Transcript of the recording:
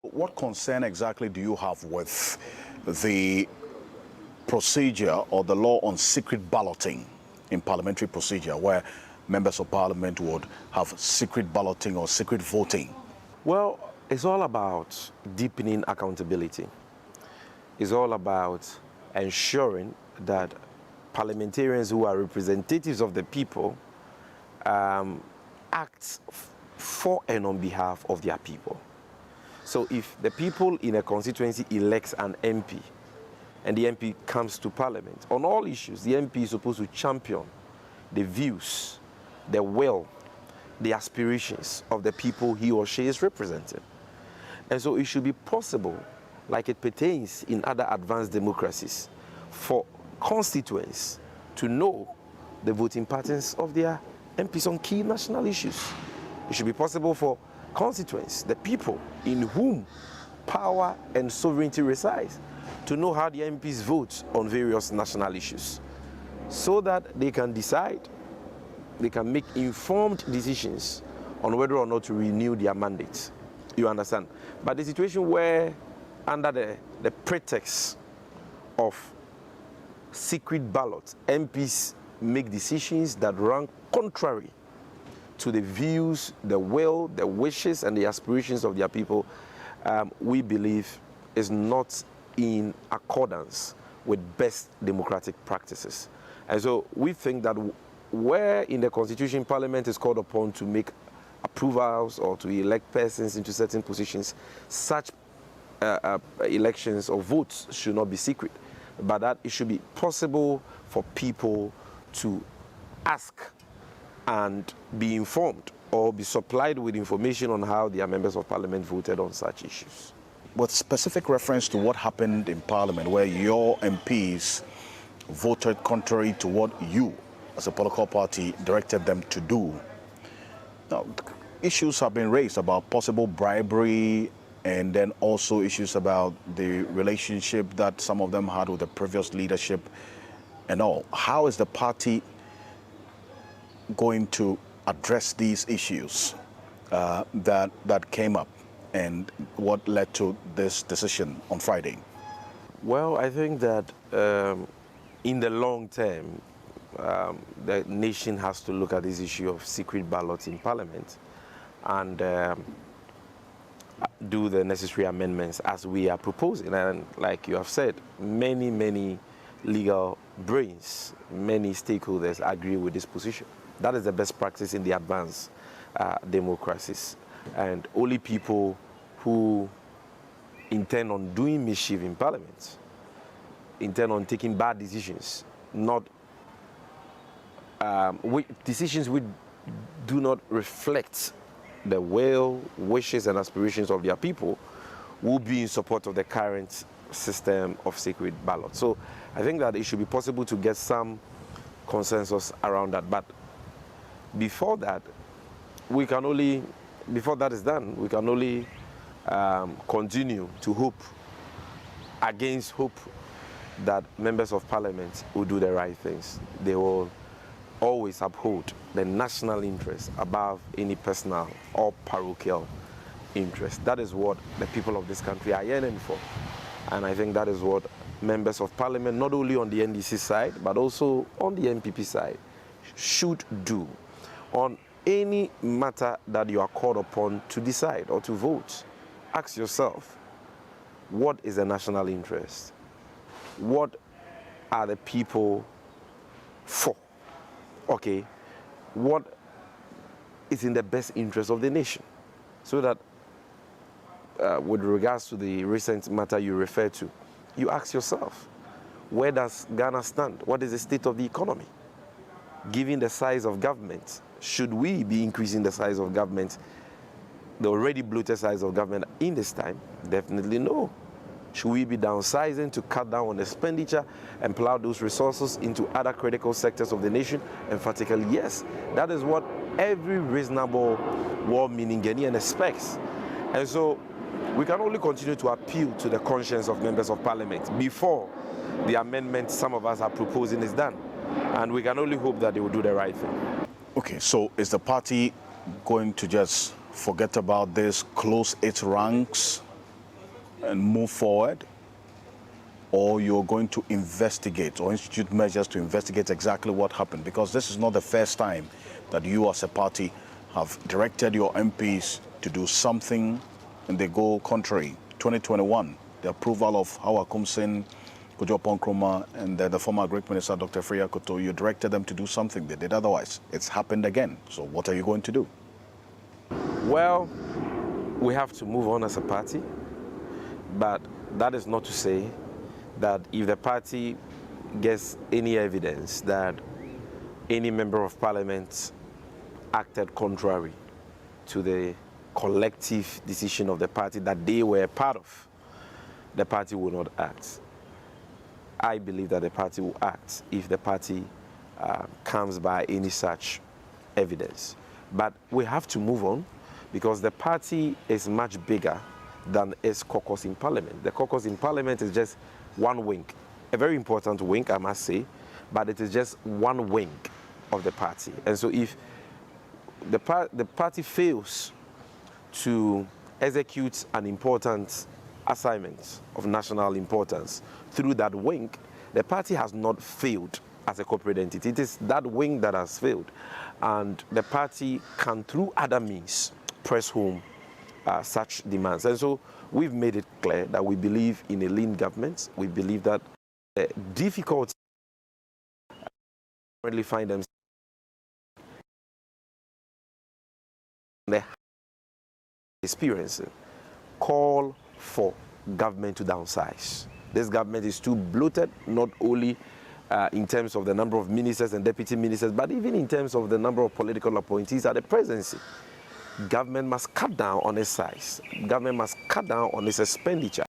What concern exactly do you have with the procedure or the law on secret balloting in parliamentary procedure, where members of parliament would have secret balloting or secret voting? Well, it's all about deepening accountability. It's all about ensuring that parliamentarians who are representatives of the people act for and on behalf of their people. So if the people in a constituency elects an MP and the MP comes to parliament, on all issues, the MP is supposed to champion the views, the will, the aspirations of the people he or she is representing. And so it should be possible, like it pertains in other advanced democracies, for constituents to know the voting patterns of their MPs on key national issues. It should be possible for constituents, the people in whom power and sovereignty resides, to know how the MPs vote on various national issues, so that they can decide, they can make informed decisions on whether or not to renew their mandates. You understand? But the situation where, under the pretext of secret ballots, MPs make decisions that run contrary to the views, the will, the wishes, and the aspirations of their people, we believe is not in accordance with best democratic practices. And so we think that where in the Constitution Parliament is called upon to make approvals or to elect persons into certain positions, such elections or votes should not be secret, but that it should be possible for people to ask and be informed or be supplied with information on how their members of parliament voted on such issues. With specific reference to what happened in parliament, where your MPs voted contrary to what you, as a political party, directed them to do. Now, issues have been raised about possible bribery, and then also issues about the relationship that some of them had with the previous leadership and all. How is the party going to address these issues that came up, and what led to this decision on Friday? Well, I think that in the long term, the nation has to look at this issue of secret ballots in parliament and do the necessary amendments as we are proposing. And like you have said, many legal brains, many stakeholders agree with this position. That is the best practice in the advanced democracies. And only people who intend on doing mischief in parliament, intend on taking bad decisions, not decisions which do not reflect the will, wishes, and aspirations of their people, will be in support of the current system of secret ballot. So I think that it should be possible to get some consensus around that. But before that, before that is done, we can only continue to hope against hope that members of parliament will do the right things. They will always uphold the national interest above any personal or parochial interest. That is what the people of this country are yearning for. And I think that is what members of parliament, not only on the NDC side, but also on the NPP side, should do on any matter that you are called upon to decide or to vote. Ask yourself, what is the national interest? What are the people for? Okay, what is in the best interest of the nation? So that with regards to the recent matter you refer to, you ask yourself, where does Ghana stand? What is the state of the economy? Given the size of government, should we be increasing the size of government, the already bloated size of government in this time? Definitely no. Should we be downsizing to cut down on expenditure and plow those resources into other critical sectors of the nation? Emphatically, yes. That is what every reasonable, well-meaning Ghanaian expects. And so we can only continue to appeal to the conscience of members of parliament before the amendment some of us are proposing is done. And we can only hope that they will do the right thing. Okay, so is the party going to just forget about this, close its ranks, and move forward, or you're going to investigate or institute measures to investigate exactly what happened? Because this is not the first time that you as a party have directed your MPs to do something and they go contrary. 2021, the approval of Hawa Kumsin, Kojo Ponkroma, and the former Greek Minister, Dr. Freya Koto, you directed them to do something they did otherwise. It's happened again. So what are you going to do? Well, we have to move on as a party, but that is not to say that if the party gets any evidence that any member of parliament acted contrary to the collective decision of the party that they were part of, the party will not act. I believe that the party will act if the party comes by any such evidence. But we have to move on because the party is much bigger than its caucus in parliament. The caucus in parliament is just one wing, a very important wing, I must say, but it is just one wing of the party. And so if the party fails to execute an important assignment of national importance through that wing, the party has not failed as a corporate entity. It is that wing that has failed. And the party can, through other means, press home such demands. And so we've made it clear that we believe in a lean government. We believe that difficulties currently find themselves experiencing call for government to downsize. This government is too bloated, not only in terms of the number of ministers and deputy ministers, but even in terms of the number of political appointees at the presidency. Government must cut down on its size. Government must cut down on its expenditure.